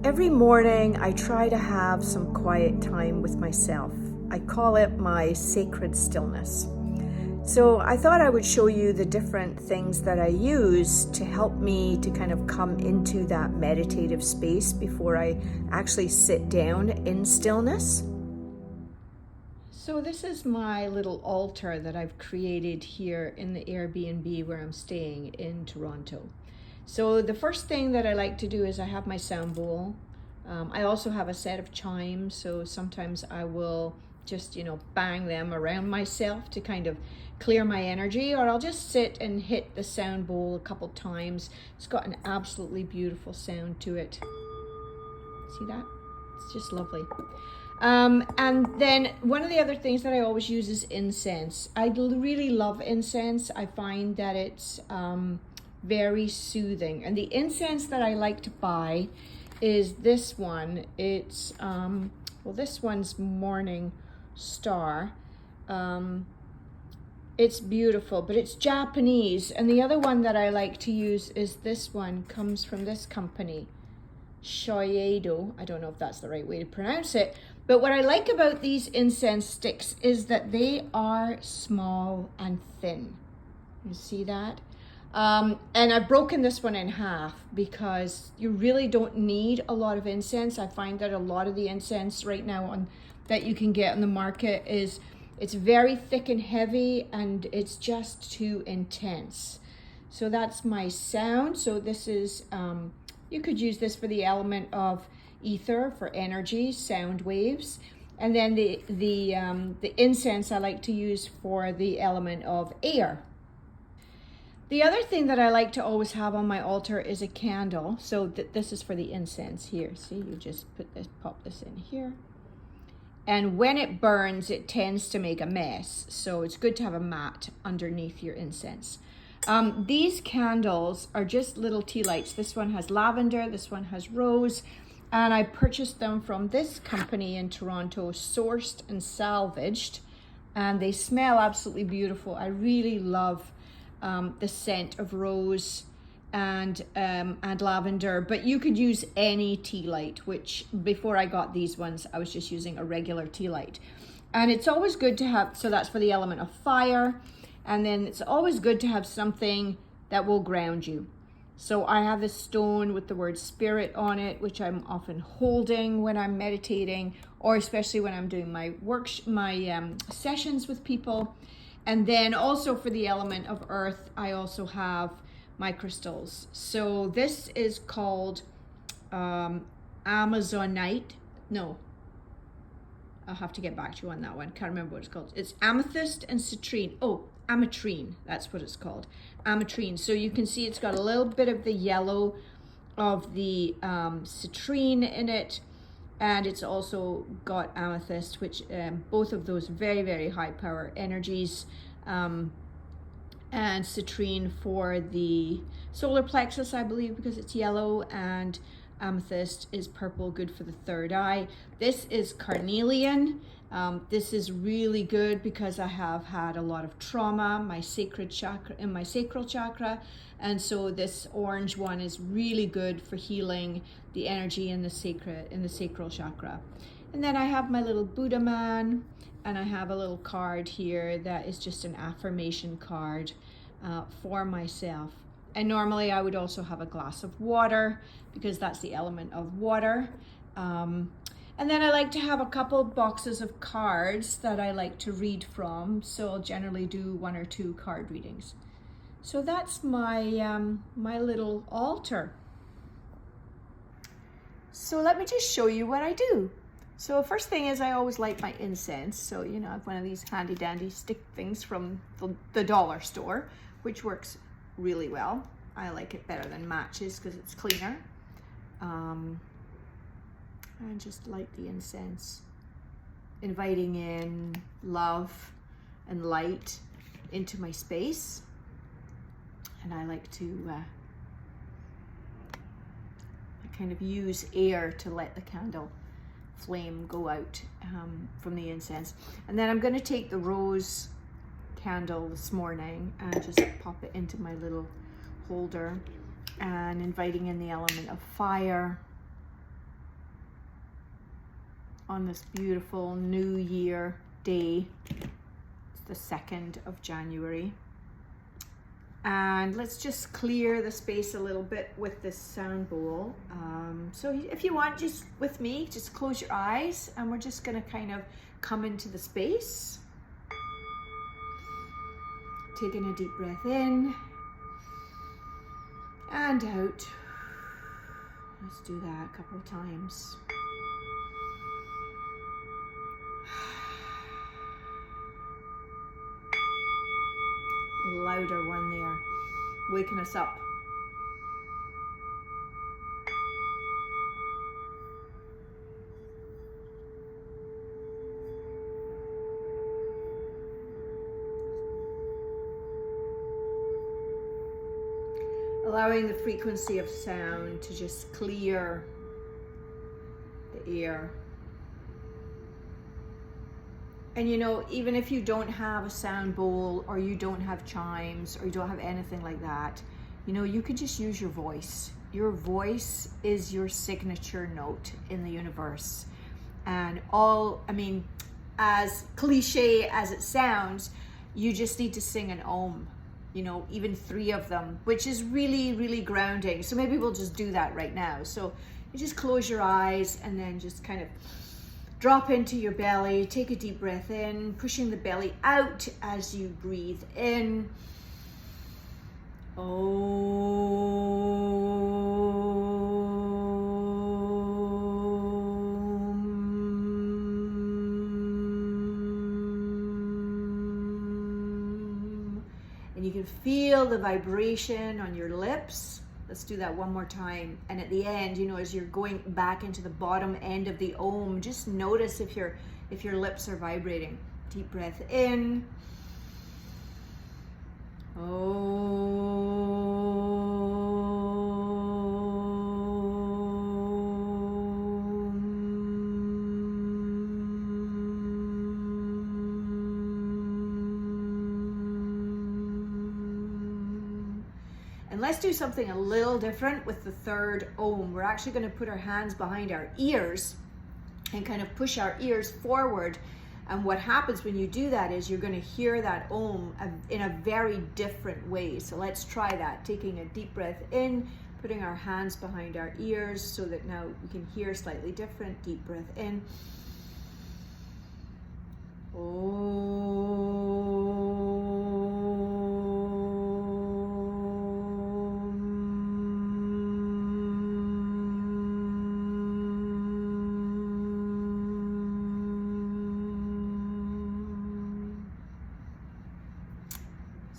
Every morning I try to have some quiet time with myself. I call it my sacred stillness. So I thought I would show you the different things that I use to help me to kind of come into that meditative space before I actually sit down in stillness. So this is my little altar that I've created here in the Airbnb where I'm staying in Toronto. So the first thing that I like to do is I have my sound bowl. I also have a set of chimes, so sometimes I will just, bang them around myself to kind of clear my energy, or I'll just sit and hit the sound bowl a couple times. It's got an absolutely beautiful sound to it. See that? It's just lovely. And then one of the other things that I always use is incense. I really love incense. I find that it's very soothing. And the incense that I like to buy is this one. It's, this one's Morning Star. It's beautiful, but it's Japanese. And the other one that I like to use is this one, comes from this company, Shoyedo. I don't know if that's the right way to pronounce it. But what I like about these incense sticks is that they are small and thin. You see that? And I've broken this one in half because you really don't need a lot of incense. I find that a lot of the incense right now that you can get on the market it's very thick and heavy, and it's just too intense. So that's my sound. So this is, you could use this for the element of ether, for energy, sound waves. And then the incense I like to use for the element of air. The other thing that I like to always have on my altar is a candle. So this is for the incense here. See, you just pop this in here. And when it burns, it tends to make a mess. So it's good to have a mat underneath your incense. These candles are just little tea lights. This one has lavender, this one has rose. And I purchased them from this company in Toronto, sourced and salvaged. And they smell absolutely beautiful. I really love the scent of rose and lavender, but you could use any tea light, which before I got these ones, I was just using a regular tea light. And it's always good to have, so that's for the element of fire. And then it's always good to have something that will ground you. So I have this stone with the word spirit on it, which I'm often holding when I'm meditating, or especially when I'm doing my sessions with people. And then also for the element of earth, I also have my crystals. So this is called Amazonite. No, I'll have to get back to you on that one. Can't remember what it's called. It's amethyst and citrine. Oh, ametrine, that's what it's called. Ametrine. So you can see it's got a little bit of the yellow of the citrine in it. And it's also got amethyst, which both of those very, very high power energies. And citrine for the solar plexus, I believe, because it's yellow, and amethyst is purple, good for the third eye. This is carnelian. This is really good because I have had a lot of trauma, my sacred chakra in my sacral chakra. And so this orange one is really good for healing the energy in the sacral chakra. And then I have my little Buddha man, and I have a little card here that is just an affirmation card for myself. And normally I would also have a glass of water because that's the element of water. And then I like to have a couple boxes of cards that I like to read from. So I'll generally do 1 or 2 card readings. So that's my my little altar. So let me just show you what I do. So first thing is I always light my incense. So, I have one of these handy dandy stick things from the dollar store, which works really well. I like it better than matches because it's cleaner. And just light the incense, inviting in love and light into my space. And I like to kind of use air to let the candle flame go out from the incense. And then I'm going to take the rose candle this morning and just pop it into my little holder, and inviting in the element of fire on this beautiful New Year day. It's the 2nd of January. And let's just clear the space a little bit with this sound bowl. So if you want, just with me, just close your eyes and we're just gonna kind of come into the space. Taking a deep breath in and out. Let's do that a couple of times. Louder one there, waking us up. Allowing the frequency of sound to just clear the air. And you know, even if you don't have a sound bowl or you don't have chimes or you don't have anything like that, you know, you could just use your voice. Your voice is your signature note in the universe. And as cliche as it sounds, you just need to sing an Om, you know, even 3 of them, which is really, really grounding. So maybe we'll just do that right now. So you just close your eyes and then just kind of drop into your belly, take a deep breath in, pushing the belly out as you breathe in. And you can feel the vibration on your lips. Let's do that one more time. And at the end, you know, as you're going back into the bottom end of the Om, just notice if your lips are vibrating. Deep breath in. Let's do something a little different with the 3rd Om. We're actually going to put our hands behind our ears and kind of push our ears forward. And what happens when you do that is you're going to hear that Om in a very different way. So let's try that. Taking a deep breath in, putting our hands behind our ears so that now we can hear slightly different. Deep breath in.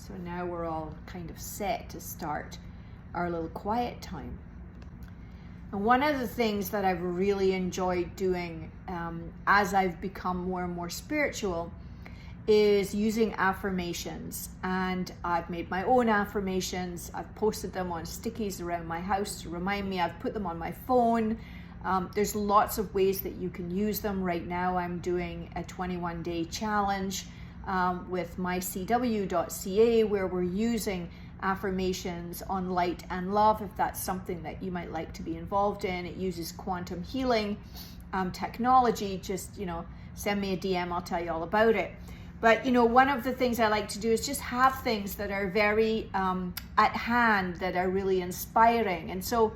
So now we're all kind of set to start our little quiet time. And one of the things that I've really enjoyed doing as I've become more and more spiritual is using affirmations. And I've made my own affirmations. I've posted them on stickies around my house to remind me. I've put them on my phone. There's lots of ways that you can use them. Right now I'm doing a 21-day challenge with mycw.ca where we're using affirmations on light and love, if that's something that you might like to be involved in. It uses quantum healing technology. Just, you know, send me a DM, I'll tell you all about it. But, you know, one of the things I like to do is just have things that are very at hand, that are really inspiring. And so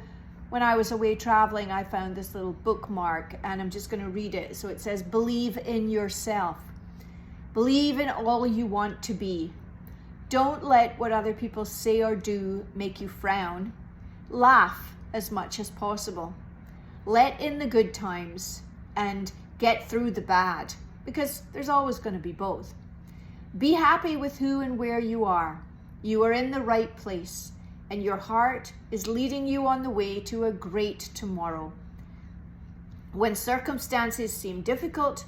when I was away traveling, I found this little bookmark, and I'm just going to read it. So it says, believe in yourself. Believe in all you want to be. Don't let what other people say or do make you frown. Laugh as much as possible. Let in the good times and get through the bad, because there's always going to be both. Be happy with who and where you are. You are in the right place, and your heart is leading you on the way to a great tomorrow. When circumstances seem difficult,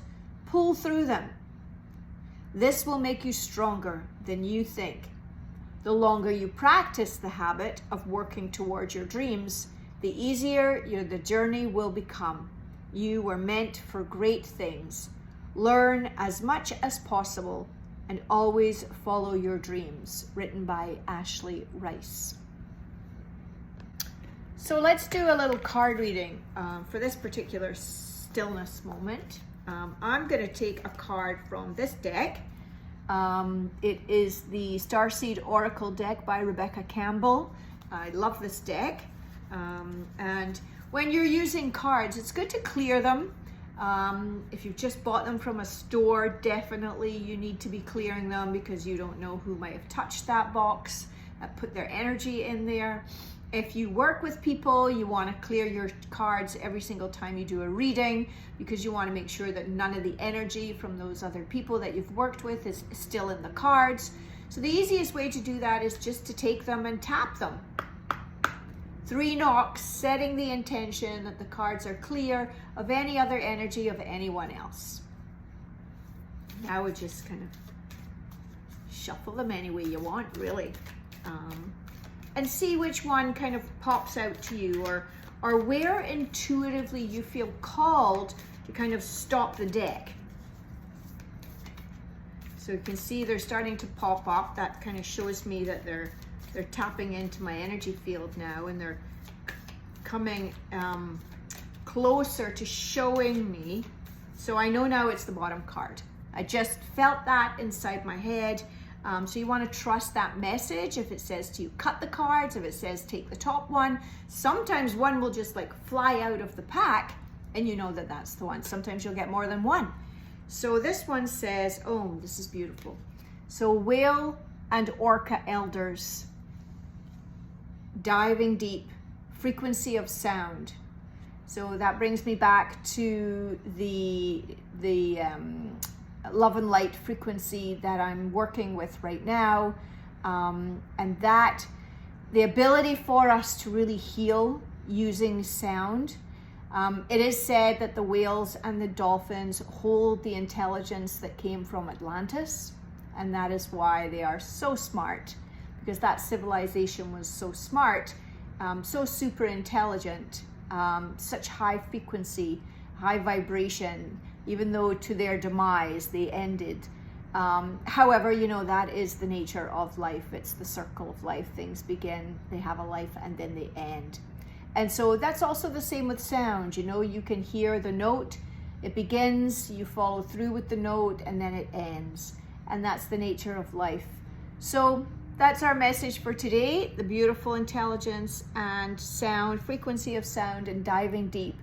pull through them. This will make you stronger than you think. The longer you practice the habit of working towards your dreams, the easier the journey will become. You were meant for great things. Learn as much as possible and always follow your dreams. Written by Ashley Rice. So let's do a little card reading for this particular stillness moment. I'm going to take a card from this deck. It is the Starseed Oracle deck by Rebecca Campbell. I love this deck. And when you're using cards, it's good to clear them. If you've just bought them from a store, definitely you need to be clearing them because you don't know who might have touched that box, put their energy in there. If you work with people, you want to clear your cards every single time you do a reading because you want to make sure that none of the energy from those other people that you've worked with is still in the cards. So the easiest way to do that is just to take them and tap them. 3 knocks, setting the intention that the cards are clear of any other energy of anyone else. Now we just kind of shuffle them any way you want, really. And see which one kind of pops out to you, or where intuitively you feel called to kind of stop the deck. So you can see they're starting to pop up. That kind of shows me that they're tapping into my energy field now, and they're coming closer to showing me. So I know now it's the bottom card. I just felt that inside my head. So you want to trust that message. If it says to you, cut the cards, if it says take the top one, sometimes one will just like fly out of the pack and you know that that's the one. Sometimes you'll get more than one. So this one says, oh, this is beautiful. So whale and orca elders, diving deep, frequency of sound. So that brings me back to the love and light frequency that I'm working with right now, and that the ability for us to really heal using sound. It is said that the whales and the dolphins hold the intelligence that came from Atlantis, and that is why they are so smart, because that civilization was so smart, so super intelligent, such high frequency, high vibration, even though to their demise they ended. However, you know, that is the nature of life. It's the circle of life. Things begin, they have a life, and then they end. And so that's also the same with sound. You know, you can hear the note, it begins, you follow through with the note, and then it ends. And that's the nature of life. So that's our message for today, the beautiful intelligence and sound, frequency of sound, and diving deep.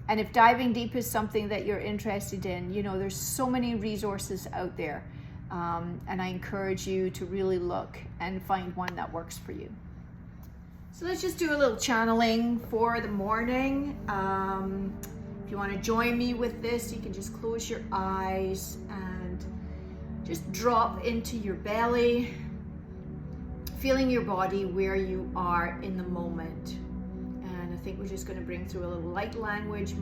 And if diving deep is something that you're interested in, you know, there's so many resources out there. And I encourage you to really look and find one that works for you. So let's just do a little channeling for the morning. If you want to join me with this, you can just close your eyes and just drop into your belly, feeling your body where you are in the moment. I think we're just going to bring through a little light language.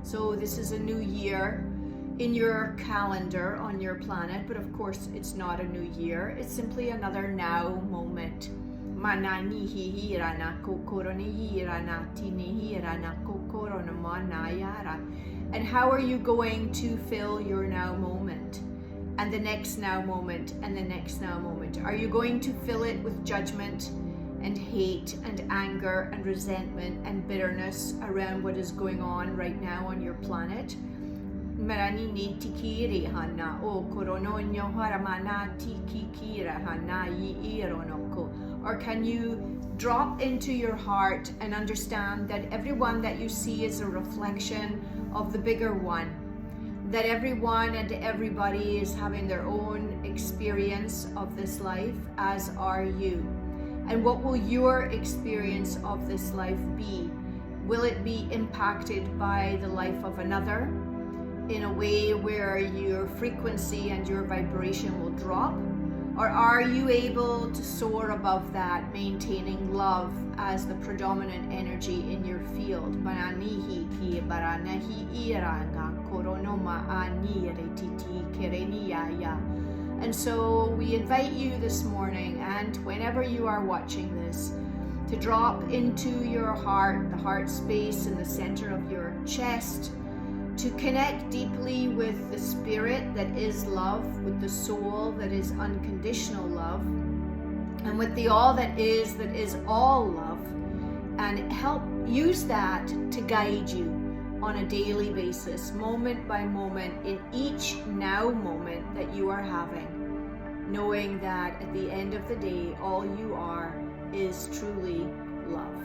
So this is a new year in your calendar on your planet, but of course it's not a new year. It's simply another now moment. And how are you going to fill your now moment? And the next now moment, and the next now moment? Are you going to fill it with judgment and hate and anger and resentment and bitterness around what is going on right now on your planet? Or can you drop into your heart and understand that everyone that you see is a reflection of the bigger one? That everyone and everybody is having their own experience of this life, as are you. And what will your experience of this life be? Will it be impacted by the life of another in a way where your frequency and your vibration will drop? Or are you able to soar above that, maintaining love as the predominant energy in your field? And so we invite you this morning, and whenever you are watching this, to drop into your heart, the heart space in the center of your chest, to connect deeply with the spirit that is love, with the soul that is unconditional love, and with the all that is all love, and help use that to guide you on a daily basis, moment by moment, in each now moment that you are having, knowing that at the end of the day, all you are is truly love.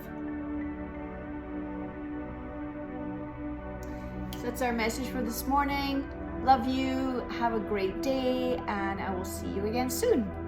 So that's our message for this morning. Love you, have a great day, and I will see you again soon.